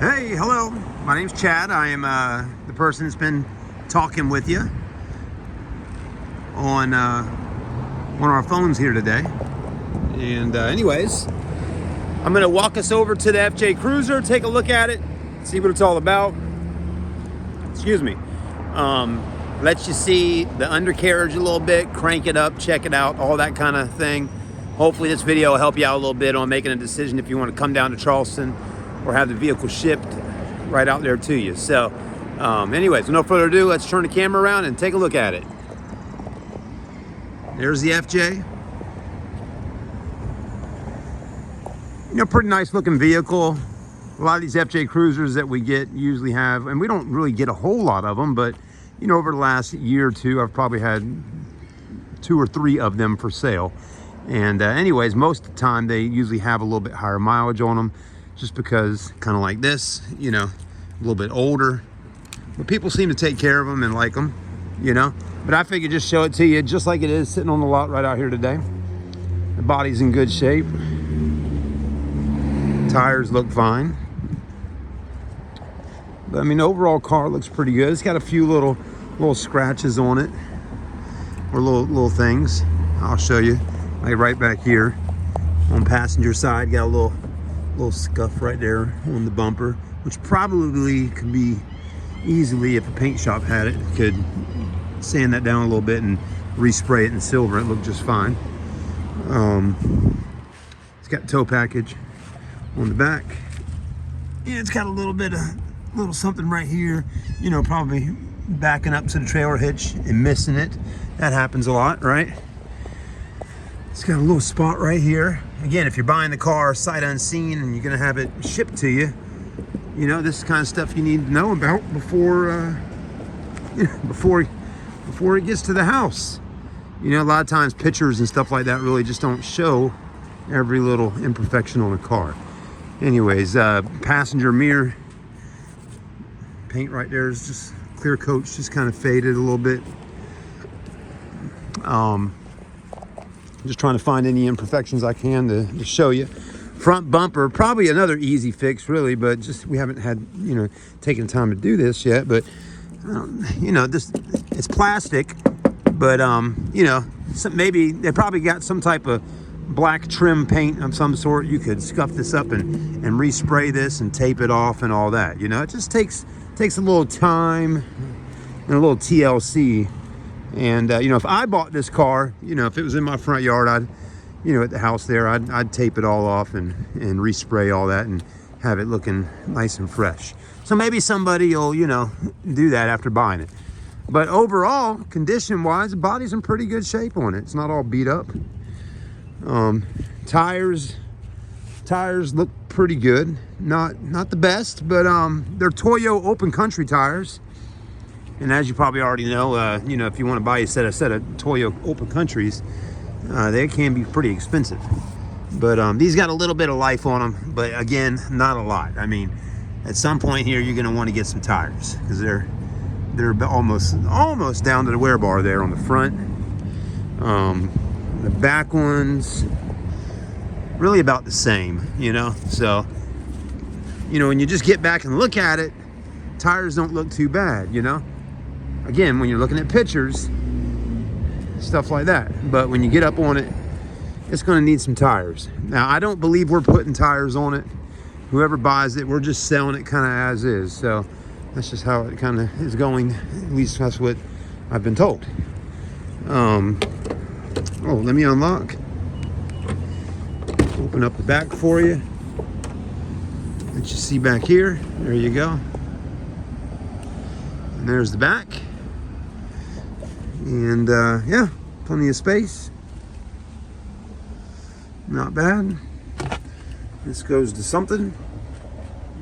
Hey, hello. My name's Chad. I am the person that's been talking with you on one of our phones here today. And anyways, I'm going to walk us over to the FJ Cruiser, take a look at it, see what it's all about. Excuse me. Let you see the undercarriage a little bit, crank it up, check it out, all that kind of thing. Hopefully this video will help you out a little bit on making a decision if you want to come down to Charleston or have the vehicle shipped right out there to you. So anyways, with no further ado, let's turn the camera around and take a look at it. There's the FJ. You know, pretty nice looking vehicle. A lot of these FJ Cruisers that we get usually have, and we don't really get a whole lot of them, but you know, over the last year or two, I've probably had 2 or 3 of them for sale. And anyways, most of the time they usually have a little bit higher mileage on them, just because kind of like this, you know, a little bit older, but people seem to take care of them and like them, you know. But I figured just show it to you just like it is sitting on the lot right out here today. The body's in good shape. Tires look fine. But I mean, the overall car looks pretty good. It's got a few little scratches on it, or little things. I'll show you, like right back here on passenger side, got a little scuff right there on the bumper, which probably could be easily, if a paint shop had it, could sand that down a little bit and respray it in silver. It looked just fine. It's got tow package on the back. Yeah, it's got a little something right here, you know, probably backing up to the trailer hitch and missing it. That happens a lot, right? It's got a little spot right here. Again, if you're buying the car sight unseen and you're gonna have it shipped to you, you know, this is the kind of stuff you need to know about before before it gets to the house. You know, a lot of times pictures and stuff like that really just don't show every little imperfection on a car. Anyways, passenger mirror paint right there is just clear coat's just kind of faded a little bit. Just trying to find any imperfections I can to show you. Front bumper, probably another easy fix really, but just we haven't had, you know, taken time to do this yet. But you know, it's plastic, but you know, maybe they probably got some type of black trim paint of some sort. You could scuff this up and respray this and tape it off and all that. You know, it just takes a little time and a little TLC. And you know, if I bought this car, you know, if it was in my front yard, I'd, you know, at the house there, I'd tape it all off and respray all that and have it looking nice and fresh. So maybe somebody will, you know, do that after buying it. But overall, condition-wise, the body's in pretty good shape on it. It's not all beat up. Tires look pretty good. Not the best, but they're Toyo open country tires. And as you probably already know, you know, if you want to buy a set of Toyo open countries, they can be pretty expensive. But these got a little bit of life on them, but again, not a lot. I mean, at some point here, you're going to want to get some tires because they're almost down to the wear bar there on the front. The back ones really about the same, you know. So, you know, when you just get back and look at it, tires don't look too bad, you know. Again, when you're looking at pictures, stuff like that. But when you get up on it, it's going to need some tires. Now, I don't believe we're putting tires on it. Whoever buys it, we're just selling it kind of as is. So that's just how it kind of is going. At least that's what I've been told. Oh, let me unlock. Open up the back for you. Let you see back here. There you go. And there's the back. And yeah, plenty of space. Not bad. This goes to something.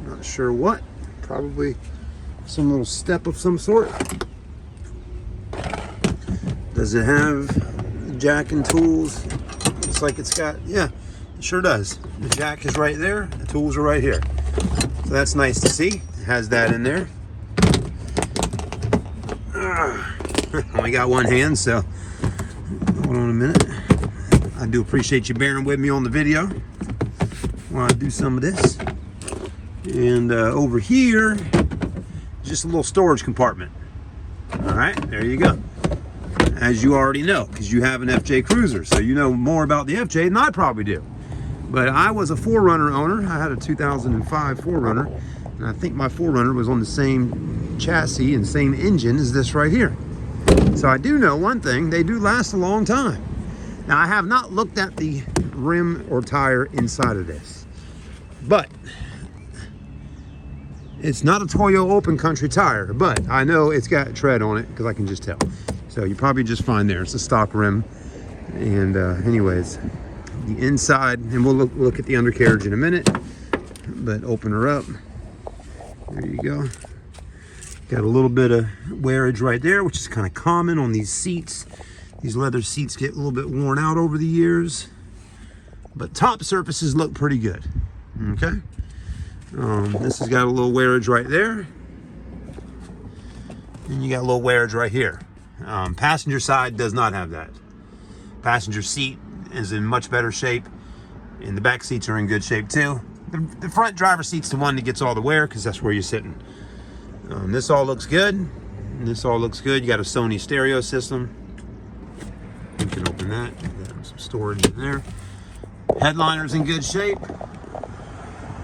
Not sure what. Probably some little step of some sort. Does it have jack and tools? Looks like it's got, yeah, it sure does. The jack is right there. The tools are right here. So that's nice to see. It has that in there. Only got one hand, so hold on a minute. I do appreciate you bearing with me on the video while I do some of this. And over here, just a little storage compartment. All right, there you go. As you already know, because you have an FJ Cruiser, so you know more about the FJ than I probably do. But I was a 4Runner owner. I had a 2005 4Runner, and I think my 4Runner was on the same chassis and same engine as this right here. So I do know one thing, they do last a long time. Now I have not looked at the rim or tire inside of this, but it's not a Toyo Open Country tire, but I know it's got tread on it because I can just tell. So you probably just find there, it's a stock rim. And anyways, the inside, and we'll look at the undercarriage in a minute, but open her up. There you go. Got a little bit of wearage right there, which is kind of common on these seats. These leather seats get a little bit worn out over the years, but top surfaces look pretty good. Okay. This has got a little wearage right there, and you got a little wearage right here. Passenger side does not have that. Passenger seat is in much better shape, and the back seats are in good shape too. The front driver seat's the one that gets all the wear because that's where you're sitting. This all looks good. And this all looks good. You got a Sony stereo system. You can open that. Got some storage in there. Headliner's in good shape.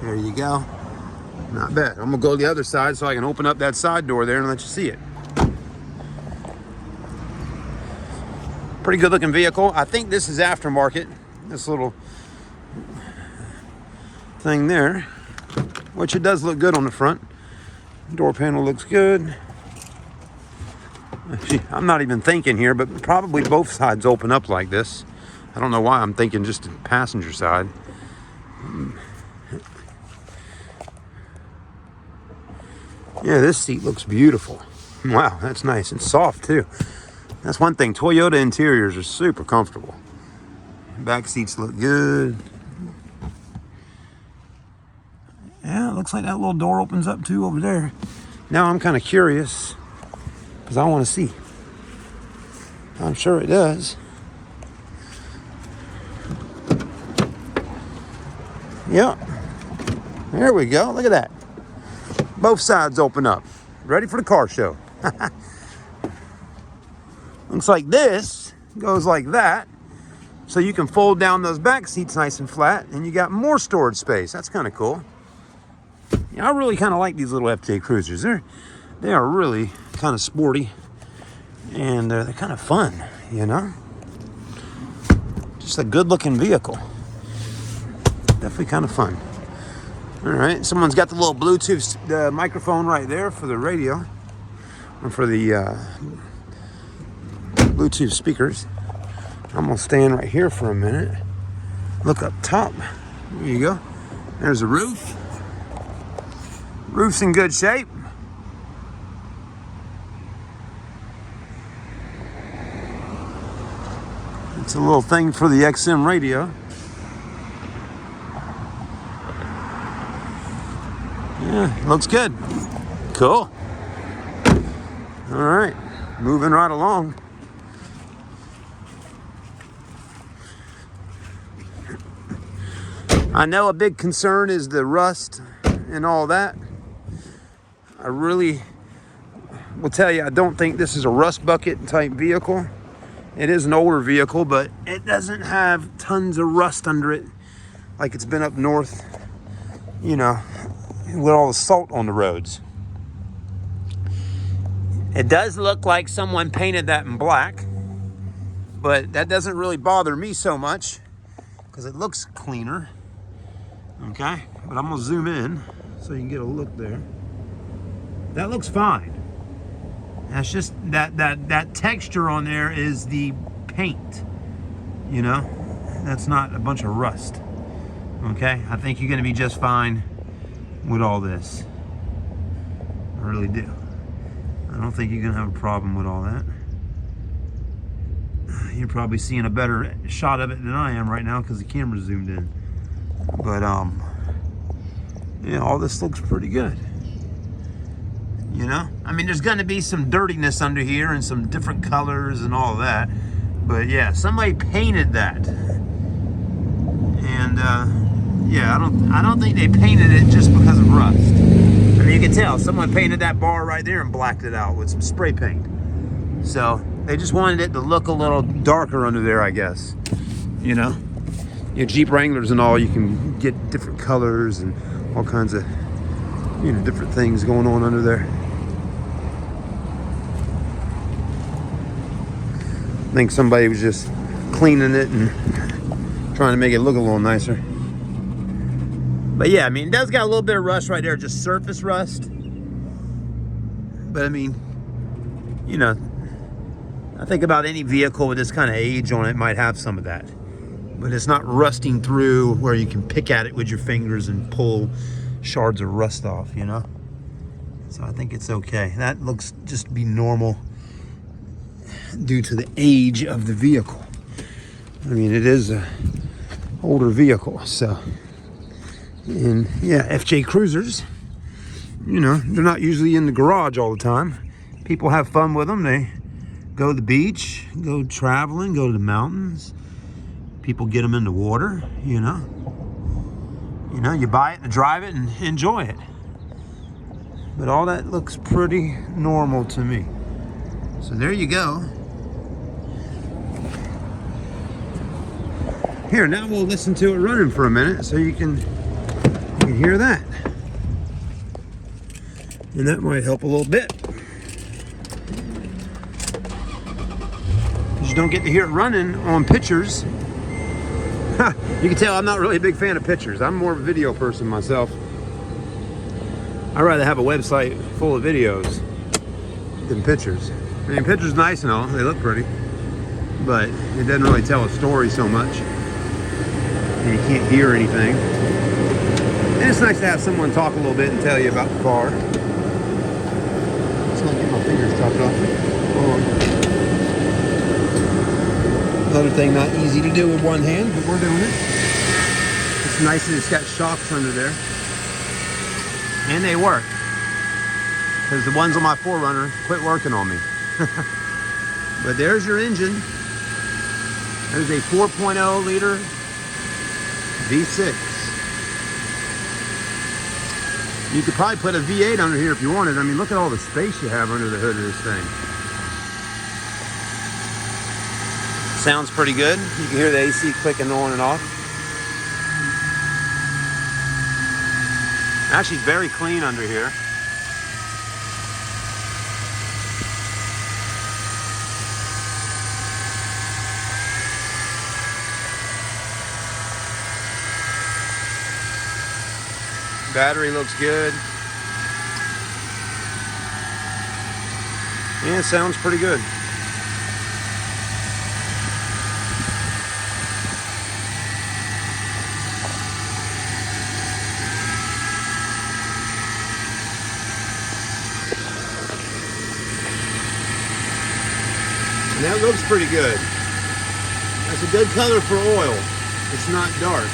There you go. Not bad. I'm gonna go to the other side so I can open up that side door there and let you see it. Pretty good looking vehicle. I think this is aftermarket. This little thing there, which it does look good on the front. Door panel looks good. Actually, I'm not even thinking here, but probably both sides open up like this. I don't know why I'm thinking just the passenger side. Yeah, this seat looks beautiful. Wow, that's nice and soft too. That's one thing, Toyota interiors are super comfortable. Back seats look good. Yeah, it looks like that little door opens up too over there. Now I'm kind of curious because I want to see. I'm sure it does. Yep. There we go. Look at that. Both sides open up. Ready for the car show. Looks like this goes like that. So you can fold down those back seats nice and flat, and you got more storage space. That's kind of cool. Yeah, I really kind of like these little FJ Cruisers. They are really kind of sporty, and they're kind of fun, you know? Just a good looking vehicle. Definitely kind of fun. All right, someone's got the little Bluetooth microphone right there for the radio, or for the Bluetooth speakers. I'm gonna stand right here for a minute. Look up top. There you go. There's the roof. Roof's in good shape. It's a little thing for the XM radio. Yeah, looks good. Cool. All right, moving right along. I know a big concern is the rust and all that. I really will tell you, I don't think this is a rust bucket type vehicle. It is an older vehicle, but it doesn't have tons of rust under it like it's been up north, you know, with all the salt on the roads. It does look like someone painted that in black, but that doesn't really bother me so much because it looks cleaner. Okay, but I'm gonna zoom in so you can get a look there. That looks fine. That's just that texture on there is the paint, you know? That's not a bunch of rust. Okay, I think you're gonna be just fine with all this. I really do. I don't think you're gonna have a problem with all that. You're probably seeing a better shot of it than I am right now because the camera's zoomed in. But yeah, all this looks pretty good. You know, I mean, there's gonna be some dirtiness under here and some different colors and all that. But yeah, somebody painted that, and Yeah, I don't think they painted it just because of rust. I mean, you can tell someone painted that bar right there and blacked it out with some spray paint. So they just wanted it to look a little darker under there, I guess. You know, Jeep Wranglers and all, you can get different colors and all kinds of, different things going on under there. I think somebody was just cleaning it and trying to make it look a little nicer. But yeah, I mean, it does got a little bit of rust right there, just surface rust. But I mean, I think about any vehicle with this kind of age on it might have some of that. But it's not rusting through where you can pick at it with your fingers and pull shards of rust off, So I think it's okay. That looks just to be normal due to the age of the vehicle. I mean, it is a older vehicle, so. And yeah, FJ Cruisers, they're not usually in the garage all the time. People have fun with them. They go to the beach, go traveling, go to the mountains. People get them in the water, you buy it and drive it and enjoy it. But all that looks pretty normal to me. So there you go. Here, now we'll listen to it running for a minute so you can hear that. And that might help a little bit. You don't get to hear it running on pictures. You can tell I'm not really a big fan of pictures. I'm more of a video person myself. I'd rather have a website full of videos than pictures. I mean, pictures nice and all, they look pretty, but it doesn't really tell a story so much. And you can't hear anything. And it's nice to have someone talk a little bit and tell you about the car. Just gonna get my fingers chopped off. Another thing not easy to do with one hand, but we're doing it. It's nice that it's got shocks under there. And they work. Because the ones on my 4Runner quit working on me. But there's your engine. There's a 4.0 liter V6. You could probably put a V8 under here if you wanted. I mean, look at all the space you have under the hood of this thing. Sounds pretty good. You can hear the AC clicking on and off. Actually, very clean under here. Battery looks good. Yeah, it sounds pretty good. And that looks pretty good. That's a good color for oil. It's not dark.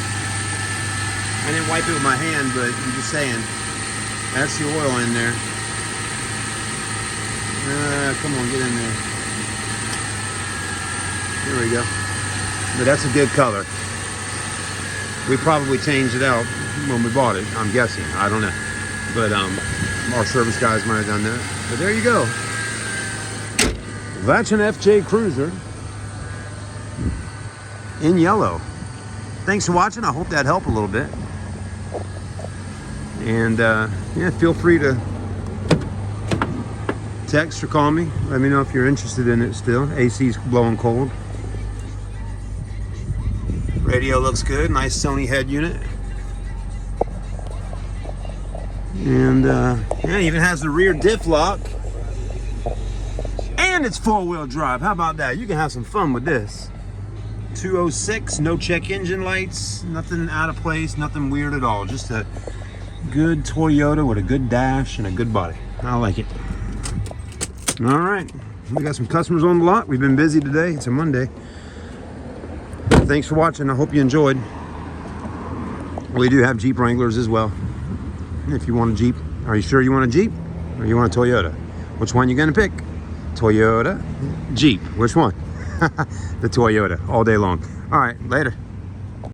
I didn't wipe it with my hand, but I'm just saying, that's the oil in there. Come on, get in there. There we go. But that's a good color. We probably changed it out when we bought it, I'm guessing. I don't know. But our service guys might have done that. But there you go. That's an FJ Cruiser in yellow. Thanks for watching. I hope that helped a little bit. And yeah, feel free to text or call me. Let me know if you're interested in it still. AC's blowing cold. Radio looks good. Nice Sony head unit. And yeah, even has the rear diff lock. And it's 4-wheel drive. How about that? You can have some fun with this. 206, no check engine lights, nothing out of place, nothing weird at all. Just a good Toyota with a good dash and a good body. I like it. All right, we got some customers on the lot. We've been busy today. It's a Monday. Thanks for watching. I hope you enjoyed. We do have Jeep Wranglers as well. If you want a Jeep, are you sure you want a Jeep or you want a Toyota? Which one you gonna pick? Toyota, Jeep, which one? The Toyota, all day long. All right, later.